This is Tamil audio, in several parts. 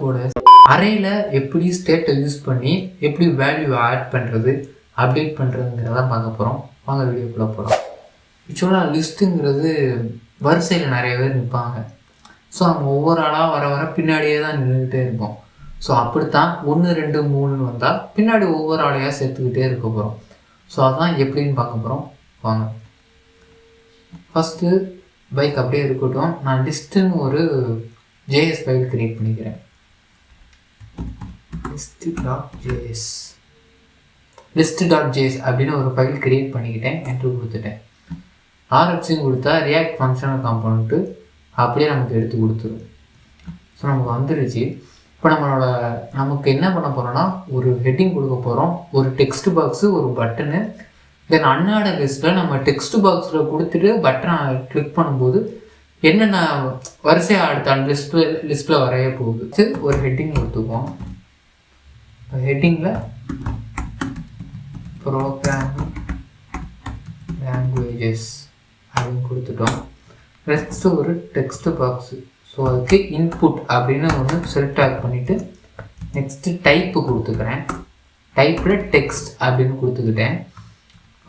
கூட அரேல எப்படி ஸ்டேட்டை யூஸ் பண்ணி எப்படி வேல்யூ ஆட் பண்ணுறது அப்டேட் பண்ணுறதுங்கிறதான் பார்க்க போகிறோம். வாங்க வீடியோக்குள்ளே போகிறோம். ஆக்சுவலாக லிஸ்ட்டுங்கிறது வரிசையில் நிறைய பேர் நிற்பாங்க. ஸோ நம்ம ஒவ்வொரு ஆளாக வர வர பின்னாடியே தான் நின்றுக்கிட்டே இருப்போம். ஸோ அப்படித்தான் 1 2 3 வந்தால் பின்னாடி ஒவ்வொரு ஆளையாக சேர்த்துக்கிட்டே இருக்க போகிறோம். ஸோ அதான் எப்படின்னு பார்க்க போகிறோம். வாங்க ஃபஸ்ட்டு பைக் அப்படியே இருக்கட்டும். நான் லிஸ்ட்டுன்னு ஒரு ஜேஎஸ் ஃபைல் க்ரியேட் பண்ணிக்கிறேன். list.js அப்படின்னு ஒரு ஃபைல் க்ரியேட் பண்ணிக்கிட்டேன். என்ட்ரு கொடுத்துட்டேன். RFCன்னு கொடுத்தா ரியாக்ட் ஃபங்க்ஷனல் காம்பனண்ட்டு அப்படியே நமக்கு எடுத்து கொடுத்துரும். ஸோ நமக்கு வந்துருச்சு. இப்போ நமக்கு என்ன பண்ண போகிறோம்னா ஒரு ஹெட்டிங் கொடுக்க போகிறோம், ஒரு டெக்ஸ்ட் பாக்ஸு, ஒரு பட்டனு. தென் அன்னாட லிஸ்ட்டில் நம்ம டெக்ஸ்ட் பாக்ஸில் கொடுத்துட்டு பட்டனை கிளிக் பண்ணும்போது என்னென்ன வரிசையாக அடுத்த அந்த லிஸ்ட்டில் வரைய போகுது. ஒரு ஹெட்டிங் கொடுத்துக்குவோம். ஹெட்டிங்கில் ப்ரோக்ராமிங் லாங்குவேஜஸ் அப்படின்னு கொடுத்துட்டோம். நெக்ஸ்ட்டு ஒரு டெக்ஸ்ட் பாக்ஸு. ஸோ அதுக்கு இன்புட் அப்படின்னு ஒன்று செலக்ட் ஆட் பண்ணிவிட்டு நெக்ஸ்ட்டு டைப்பு கொடுத்துக்கிறேன். டைப்பில் டெக்ஸ்ட் அப்படின்னு கொடுத்துக்கிட்டேன்.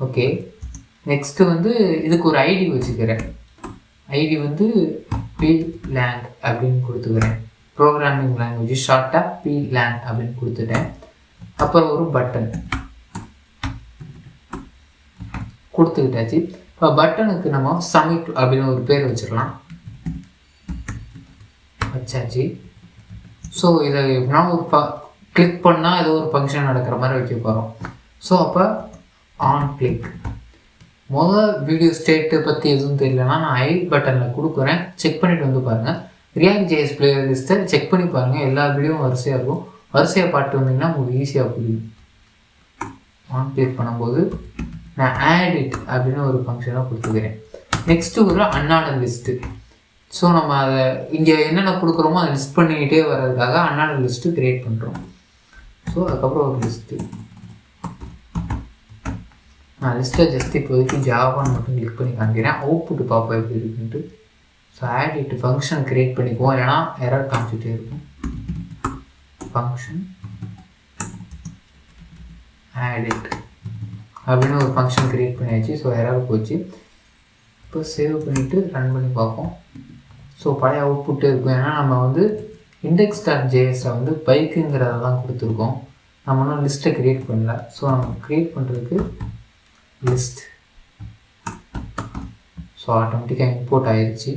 ஓகே, நெக்ஸ்ட்டு இதுக்கு ஒரு ஐடி வச்சுக்கிறேன். ஐடி plang அப்படின்னு கொடுத்துக்கிறேன். ப்ரோக்ராமிங் லாங்குவேஜ் ஷார்ட்டாக plang அப்படின்னு கொடுத்துட்டேன். அப்புறம் ஒரு பட்டன் கொடுத்துக்கிட்டாச்சு. இப்போ பட்டனுக்கு நம்ம சப்மிட் அப்படின்னு ஒரு பேர் வச்சிடலாம். வச்சாச்சு. ஸோ இதை நான் ஒரு கிளிக் பண்ணால் ஏதோ ஒரு ஃபங்க்ஷன் நடக்கிற மாதிரி வைக்க போகிறோம். ஸோ அப்போ ஆன் கிளிக். வீடியோ ஸ்டேட்டை பற்றி எதுவும் தெரியலனா நான் ஐ பட்டனில் கொடுக்குறேன். செக் பண்ணிவிட்டு பாருங்கள். reactjs பிளேலிஸ்ட்டை செக் பண்ணி பாருங்கள். எல்லா வீடியோவும் வரிசையாக இருக்கும். வரிசையாக பார்த்து வந்தீங்கன்னா உங்களுக்கு ஈஸியாக புரியும். ஆன் கிளிக் பண்ணும்போது நான் ஆட் இட் அப்படின்னு ஒரு ஃபங்க்ஷனாக கொடுத்துக்கிறேன். நெக்ஸ்ட்டு ஒரு அன்னாடர் லிஸ்ட்டு. ஸோ நம்ம அதை இங்கே என்னென்ன கொடுக்குறோமோ அதை லிஸ்ட் பண்ணிக்கிட்டே வர்றதுக்காக அன்னாடர் லிஸ்ட்டு க்ரியேட் பண்ணுறோம். ஸோ அதுக்கப்புறம் ஒரு லிஸ்ட்டு. நான் லிஸ்ட்டை ஜஸ்ட் இப்போதைக்கு ஜாவான்னு மட்டும் கிளிக் பண்ணி காமிக்கிறேன். அவுட்புட்டு பார்ப்போம் எப்படி இருக்குன்ட்டு. So add it function create பண்ணிக்குவோம், இல்லைனா எரர் காமிச்சிட்டே இருக்கும். ஃபங்க்ஷன் ஆட் இட் அப்படின்னு ஒரு ஃபங்க்ஷன் க்ரியேட் பண்ணியாச்சு. ஸோ எரர் போச்சு. இப்போ சேவ் பண்ணிவிட்டு ரன் பண்ணி பார்ப்போம். ஸோ பழைய அவுட்புட்டு இருக்கும். ஏன்னா நம்ம index.jsல பைக்குங்கிறத தான் கொடுத்துருக்கோம். நம்ம இன்னும் லிஸ்ட்டை க்ரியேட் பண்ணல. ஸோ நம்ம க்ரியேட் பண்ணுறதுக்கு லிஸ்ட். ஸோ ஆட்டோமேட்டிக்காக இம்போர்ட் ஆயிடுச்சு.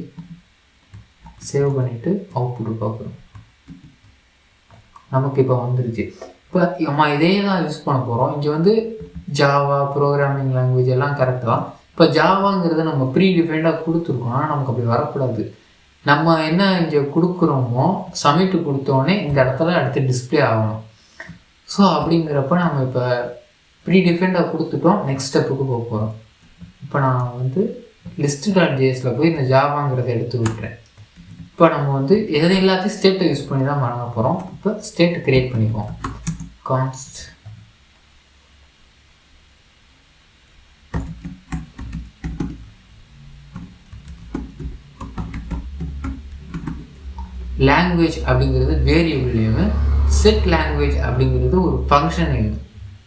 சேவ் பண்ணிவிட்டு அவுட்புட்டு பார்க்குறோம். நமக்கு இப்போ வந்துருச்சு. இப்போ நம்ம இதே தான் யூஸ் பண்ண போகிறோம். இங்கே ஜாவா ப்ரோக்ராமிங் லாங்குவேஜ் எல்லாம் கரெக்டு தான். இப்போ ஜாவாங்கிறத நம்ம ப்ரீ டிஃபைண்டாக கொடுத்துருக்கோம். ஆனால் நமக்கு அப்படி வரக்கூடாது. நம்ம என்ன இங்கே கொடுக்குறோமோ சப்மிட் கொடுத்தோடனே இந்த இடத்துல அடுத்து டிஸ்பிளே ஆகணும். ஸோ அப்படிங்கிறப்ப நம்ம இப்போ ப்ரீ டிஃபைண்டாக கொடுத்துட்டோம். நெக்ஸ்ட் ஸ்டெப்புக்கு போக போகிறோம். இப்போ நான் list.jsல போய் இந்த ஜாவாங்கிறத எடுத்து விட்டுறேன். இப்போ நம்ம எதை எல்லாத்தையும் ஸ்டேட்டை யூஸ் பண்ணி தான் பண்ண போகிறோம். இப்போ ஸ்டேட்டை க்ரியேட் பண்ணிக்குவோம். கான்ஸ்ட் லாங்குவேஜ் அப்படிங்கிறது வேரியபிள் நேமு, செட் லாங்குவேஜ் அப்படிங்கிறது ஒரு ஃபங்க்ஷன் நேமு.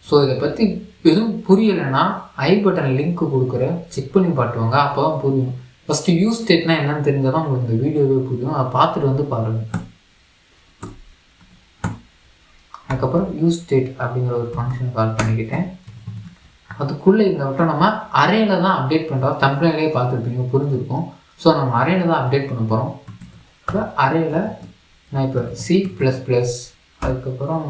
ஸோ இதை பற்றி எதுவும் புரியலைன்னா ஐ பட்டன் லிங்க் கொடுக்குறேன், செக் பண்ணி பாட்டுவாங்க. அப்போ தான் புரியும். ஃபஸ்ட்டு யூஸ் ஸ்டேட்னா என்னன்னு தெரிஞ்சால் தான் உங்களுக்கு இந்த வீடியோவே புரியும். அதை பார்த்துட்டு பாருங்கள். அதுக்கப்புறம் யூஸ் ஸ்டேட் அப்படிங்கிற ஒரு ஃபங்க்ஷன் கால் பண்ணிக்கிட்டேன். அதுக்குள்ளே இந்த விட்ட நம்ம அரேல தான் அப்டேட் பண்ணுறோம். தம்ப்ளைன்லேயே பார்த்துருப்பீங்க, புரிஞ்சுருக்கும். ஸோ நம்ம அரேல தான் அப்டேட் பண்ண போகிறோம். இப்போ அரேல நான் இப்போ C++, அதுக்கப்புறம்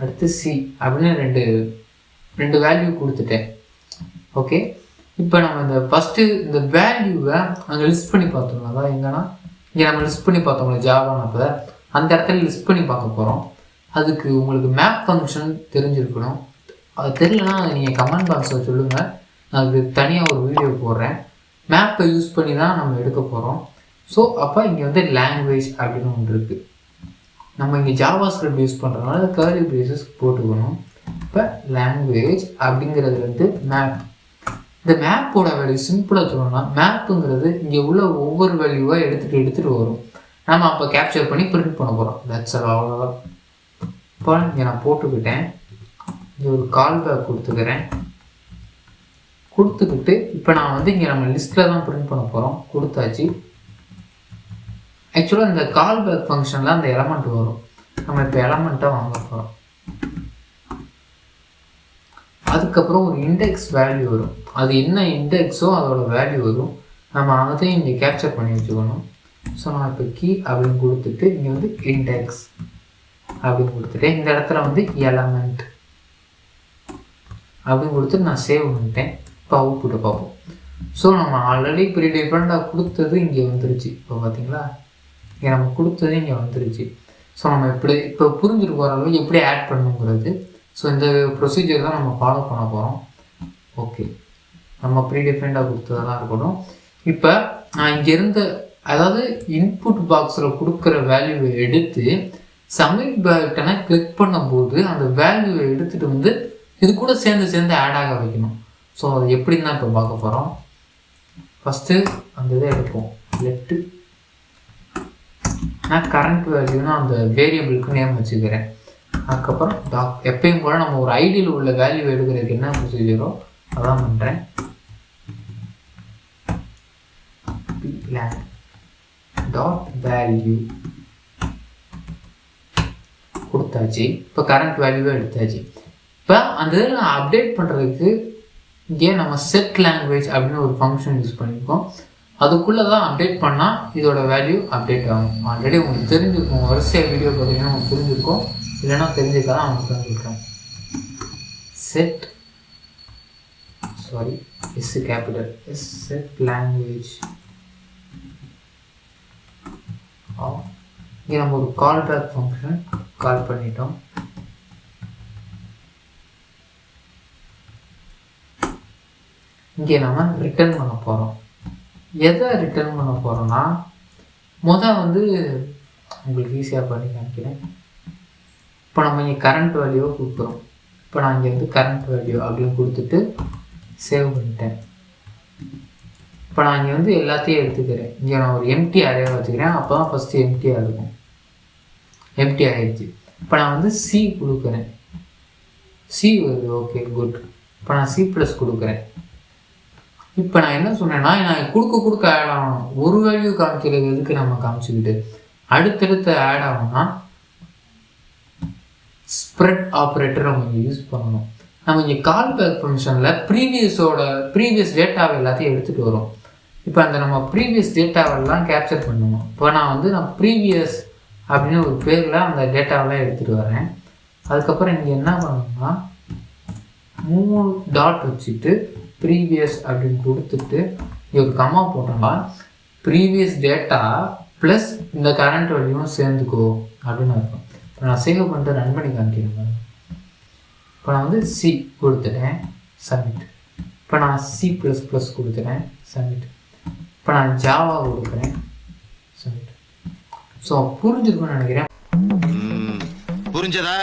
அடுத்து C அப்படின்னு ரெண்டு வேல்யூ கொடுத்துட்டேன். ஓகே, இப்போ நம்ம இந்த ஃபஸ்ட்டு இந்த வேல்யூவை அங்கே லிஸ்ட் பண்ணி பார்த்தோம். அதான் எங்கன்னா இங்கே நம்ம லிஸ்ட் பண்ணி பார்த்தோம்ல ஜாவானப்போ அந்த இடத்துல லிஸ்ட் பண்ணி பார்க்க போகிறோம். அதுக்கு உங்களுக்கு மேப் ஃபங்க்ஷன் தெரிஞ்சிருக்கணும். அது தெரியலனா நீங்கள் கமெண்ட் பாக்ஸில் சொல்லுங்கள். நான் அதுக்கு தனியாக ஒரு வீடியோ போடுறேன். மேப்பை யூஸ் பண்ணி தான் நம்ம எடுக்க போகிறோம். ஸோ அப்போ இங்கே லாங்குவேஜ் அப்படின்னு ஒன்று இருக்குது. நம்ம இங்கே ஜாவாஸ்கிரிப்ட் யூஸ் பண்ணுறதுனால கர்லி பிரேசஸ் போட்டுக்கணும். இப்போ லாங்குவேஜ் அப்படிங்கிறது மேப் இந்த மேப்போட வேல்யூ சிம்பிளாக சொல்லணும்னா மேப்புங்கிறது இங்கே உள்ள ஒவ்வொரு வேல்யூவாக எடுத்துகிட்டு வரும். நம்ம அப்போ கேப்சர் பண்ணி பிரிண்ட் பண்ண போகிறோம். தட்ஸ் ஆல், அவ்வளோதான். இப்போ இங்கே நான் போட்டுக்கிட்டேன், இங்கே ஒரு கால் பேக் கொடுத்துக்கிட்டு இப்போ நான் வந்து இங்கே நம்ம லிஸ்ட்டில் தான் பிரிண்ட் பண்ண போகிறோம். கொடுத்தாச்சு. ஆக்சுவலாக இந்த கால் பேக் ஃபங்க்ஷனில் அந்த எலமெண்ட் வரும். நம்ம இப்போ எலமெண்ட்டாக வாங்க போகிறோம். அதுக்கப்புறம் ஒரு இண்டெக்ஸ் வேல்யூ வரும். அது என்ன இண்டெக்ஸோ அதோட வேல்யூ வரும். நம்ம அதையும் இங்கே கேப்சர் பண்ணி வச்சுக்கணும். ஸோ நான் இப்போ கீ அப்படின்னு கொடுத்துட்டு இங்கே வந்து இண்டெக்ஸ் அப்படின்னு கொடுத்துட்டேன். இந்த இடத்துல வந்து எலமெண்ட் அப்படின்னு கொடுத்துட்டு நான் சேவ் பண்ணிட்டேன். இப்போ அவுட்புட்டை பார்ப்போம். ஸோ நம்ம ஆல்ரெடி ப்ரீடிஃபைண்டாக கொடுத்தது இங்கே வந்துருச்சு. இப்போ பார்த்தீங்களா, இங்கே நம்ம கொடுத்தது இங்கே வந்துருச்சு. ஸோ நம்ம இப்போ புரிஞ்சுட்டு போகிற அளவுக்கு எப்படி ஆட் பண்ணுங்கிறது. ஸோ இந்த ப்ரொசீஜர் தான் நம்ம ஃபாலோ பண்ண போகிறோம். ஓகே, நம்ம ப்ரீடிஃபைண்டாக கொடுத்ததெல்லாம் இருக்கணும். இப்போ நான் இங்கேருந்து அதாவது இன்புட் பாக்ஸில் கொடுக்குற வேல்யூவை எடுத்து சப்மிட் பட்டனை கிளிக் பண்ணும்போது அந்த வேல்யூவை எடுத்துகிட்டு வந்து இது கூட சேர்ந்து ஆட் ஆக வைக்கணும். ஸோ அது எப்படின்னு தான் இப்போ பார்க்க போகிறோம். ஃபஸ்ட்டு அந்த இதை எடுப்போம். லெஃப்ட்டு நான் கரண்ட் வேல்யூன்னு அந்த வேரியபிளுக்கு நேம் வச்சுக்கிறேன். அதுக்கப்புறம் எப்பயும் கூட நம்ம ஒரு ஐடியில் உள்ள வேல்யூ எடுக்கிறதுக்கு என்ன ப்ரொசீஜரோ அதான் பண்ணுறேன். டாட் வேல்யூ கொடுத்தாச்சு. இப்போ கரண்ட் வேல்யூவை எடுத்தாச்சு. இப்போ அந்த இதில் நான் அப்டேட் பண்ணுறதுக்கு இங்கே நம்ம செட் லாங்குவேஜ் அப்படின்னு ஒரு ஃபங்க்ஷன் யூஸ் பண்ணியிருக்கோம். அதுக்குள்ளே தான் அப்டேட் பண்ணால் இதோட வேல்யூ அப்டேட் ஆகும். ஆல்ரெடி உங்களுக்கு தெரிஞ்சிருக்கும், வரிசையாக வீடியோ பார்த்தீங்கன்னா உங்களுக்கு தெரிஞ்சிருக்கும். இல்லைன்னா தெரிஞ்சுக்கலாம், அவங்களுக்கு தான் சொல்கிறேன். S capital S set language. இங்கே நம்ம ஒரு கால் பேக் ஃபங்க்ஷன் கால் பண்ணிட்டோம். இங்கே நம்ம ரிட்டர்ன் பண்ண போகிறோம். எதை ரிட்டர்ன் பண்ண போகிறோன்னா வந்து உங்களுக்கு ஈஸியாக பண்ணி காமிக்கிறேன். இப்போ நம்ம இங்கே கரண்ட் வேல்யூவை கொடுக்குறோம். இப்போ நான் இங்கே வந்து கரண்ட் வேல்யூ அப்படின்னு கொடுத்துட்டு சேவ் பண்ணிட்டேன். இப்போ நான் இங்கே வந்து எல்லாத்தையும் எடுத்துக்கிறேன். இங்கே நான் ஒரு எம்டி அரேவை வச்சுக்கிறேன். அப்போ தான் ஃபஸ்ட்டு எம்டியாக இருக்கும். எம்டி ஆகிடுச்சு. இப்போ நான் வந்து சி கொடுக்குறேன். சி வருது. Okay, good. இப்போ நான் C+ கொடுக்குறேன். இப்போ நான் என்ன சொன்னேன்னா, நான் கொடுக்க ஆட் ஆகணும். ஒரு வேல்யூ காமிக்கிறது எதுக்கு நம்ம காமிச்சுக்கிட்டு அடுத்தடுத்து ஆட் ஆகணும்னா ஸ்ப்ரெட் ஆப்ரேட்டர் நம்ம இங்கே யூஸ் பண்ணணும். நம்ம இங்கே கால் பேக் ஃபங்க்ஷனில் ப்ரீவியஸ் டேட்டாவை எல்லாத்தையும் எடுத்துகிட்டு வரும். இப்போ அந்த நம்ம ப்ரீவியஸ் டேட்டாவெல்லாம் கேப்சர் பண்ணணும். இப்போ நான் ப்ரீவியஸ் அப்படின்னு ஒரு பேரில் அந்த டேட்டாவெல்லாம் எடுத்துகிட்டு வரேன். அதுக்கப்புறம் இங்கே என்ன பண்ணணும்னா 3 டாட் வச்சுட்டு ப்ரீவியஸ் அப்படின்னு கொடுத்துட்டு இங்கே ஒரு கம்மா போட்டோம்னா ப்ரீவியஸ் டேட்டா ப்ளஸ் இந்த கரண்ட் வேல்யூவும் சேர்ந்துக்கோ அப்படின்னு இருக்கும். இப்போ நான் சேவ் பண்ணிட்டு ரன் பண்ணி காமிக்கிறேன். இப்போ நான் சி கொடுத்துட்டேன், சப்மிட். இப்போ நான் C++ கொடுத்துட்டேன், சப்மிட். இப்போ நான் ஜாவா கொடுக்குறேன், சப்மிட். ஸோ புரிஞ்சுக்கணும்னு நினைக்கிறேன். புரிஞ்சதா?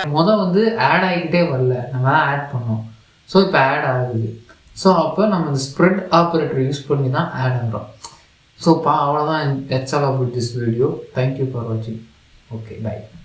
ஆட் ஆகிக்கிட்டே வரல, நம்ம தான் ஆட் பண்ணோம். ஸோ இப்போ ஆட் ஆகுது. ஸோ அப்போ நம்ம இந்த ஸ்ப்ரெட் ஆப்ரேட்டர் யூஸ் பண்ணி தான் ஆட் ஆகிறோம். ஸோ அவ்வளோதான். That's all about this video. Thank you for வாட்சிங். Okay, by.